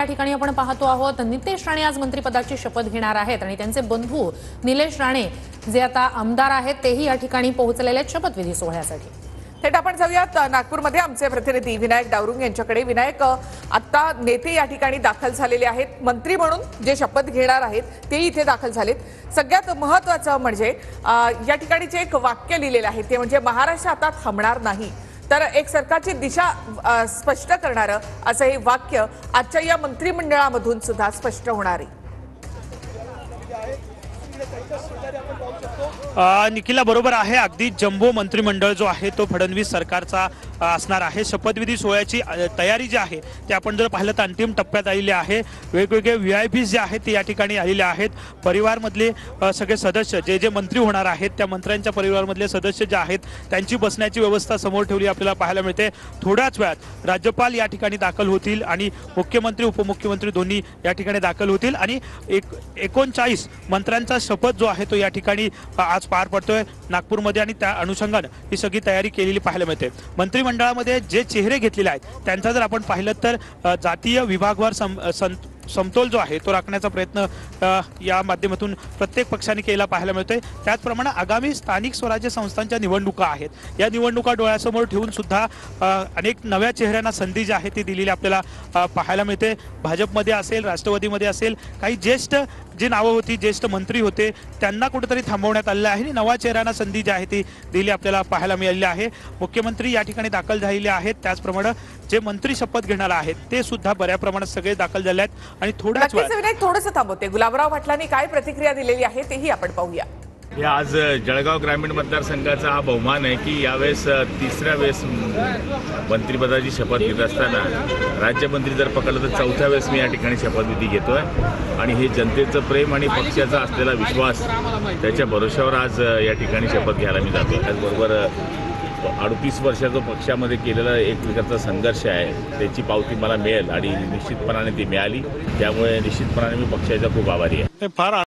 ठिकाणी आपण पाहतो आहोत। नितेश राणे आज मंत्रिपदाची शपथ घेणार आहेत आणि त्यांचे बंधू निलेश राणे जे आता आमदार आहेत तेही या ठिकाणी पोहोचलेले आहेत शपथविधी सोहळ्यासाठी। थेट आपण जाऊयात नागपूरमध्ये आमचे प्रतिनिधी विनायक डावरुंग यांच्याकडे। विनायक, आता नेते या ठिकाणी दाखल झालेले आहेत, मंत्री म्हणून जे शपथ घेणार आहेत ते इथे दाखल झालेत। सगळ्यात महत्त्वाचं म्हणजे या ठिकाणी जे एक वाक्य लिहिलेलं आहे ते म्हणजे महाराष्ट्र आता थांबणार नाही, तर एक सरकारची दिशा स्पष्ट करणारं असं हे वाक्य आजच्या या मंत्रिमंडळामधून सुद्धा स्पष्ट होणार आहे। निखिला बरोबर आहे, अगदी जम्बो मंत्रिमंडळ जो आहे तो फडणवीस सरकारचा असणार आहे। शपथविधी सोहळ्याची तयारी जी आहे ते आपण जर पाहिलं तर अंतिम टप्प्यात आलेली आहे। वेगवेगळे VIP जे आहेत ते या ठिकाणी आलेले आहेत। परिवारमधले सगळे सदस्य जे जे मंत्री होणार आहेत त्या मंत्र्यांच्या परिवारमधले सदस्य जे आहेत त्यांची बसण्याची व्यवस्था समोर ठेवली आपल्याला पाहायला मिळते। थोड्याच वेळात राज्यपाल या ठिकाणी दाखल होतील आणि मुख्यमंत्री उपमुख्यमंत्री दोन्ही या ठिकाणी दाखल होतील आणि 39 मंत्र्यांचा शपथ जो आहे तो या ठिकाणी आज पार पडतोय नागपूरमध्ये आणि त्या अनुषंगाने ही सगळी तयारी केलेली पाहायला मिळते। मंत्रिमंडळामध्ये जे चेहरे घेतलेले आहेत त्यांचा जर आपण पाहिलं तर जातीय विभागवार समतोल जो आहे तो राखण्याचा प्रयत्न या माध्यमातून प्रत्येक पक्षाने केला पाहायला मिळतोय। त्याचप्रमाणे आगामी स्थानिक स्वराज्य संस्थांच्या निवडणुका आहेत, या निवडणुका डोळ्यासमोर ठेवून सुद्धा अनेक नव्या चेहऱ्यांना संधी जी आहे ती दिलेली आपल्याला पाहायला मिळते। भाजपमध्ये असेल, राष्ट्रवादीमध्ये असेल, काही ज्येष्ठ जी नावं होती, ज्येष्ठ मंत्री होते त्यांना कुठेतरी थांबवण्यात आलेलं आहे आणि नव्या चेहऱ्यांना संधी जी आहे ती दिली आपल्याला पाहायला मिळालेली आहे। मुख्यमंत्री या ठिकाणी दाखल झालेले आहेत, त्याचप्रमाणे जे मंत्री शपथ घेणार आहेत ते सुद्धा बऱ्या प्रमाणात सगळे दाखल झाले आहेत आणि थोड्याच वेळात थोडंसं थांबवते गुलाबराव पाटलांनी काय प्रतिक्रिया दिलेली आहे तेही आपण पाहूया। आज जळगाव ग्रामीण मतदारसंघाचा हा बहुमान आहे की यावेळेस तिसऱ्या वेळेस मंत्रिपदाची शपथ घेत असताना राज्यमंत्री जर पकडलं तर चौथ्या वेळेस मी या ठिकाणी शपथविधी घेतोय आणि हे जनतेचं प्रेम आणि पक्षाचा असलेला विश्वास त्याच्या भरोश्यावर आज या ठिकाणी शपथ घ्यायला मी जातो। त्याचबरोबर 38 वर्षाचा पक्षामध्ये केलेला एक प्रकारचा संघर्ष आहे त्याची पावती मला मिळेल आणि निश्चितपणाने ती मिळाली, त्यामुळे निश्चितपणाने मी पक्षाचा खूप आभारी आहे।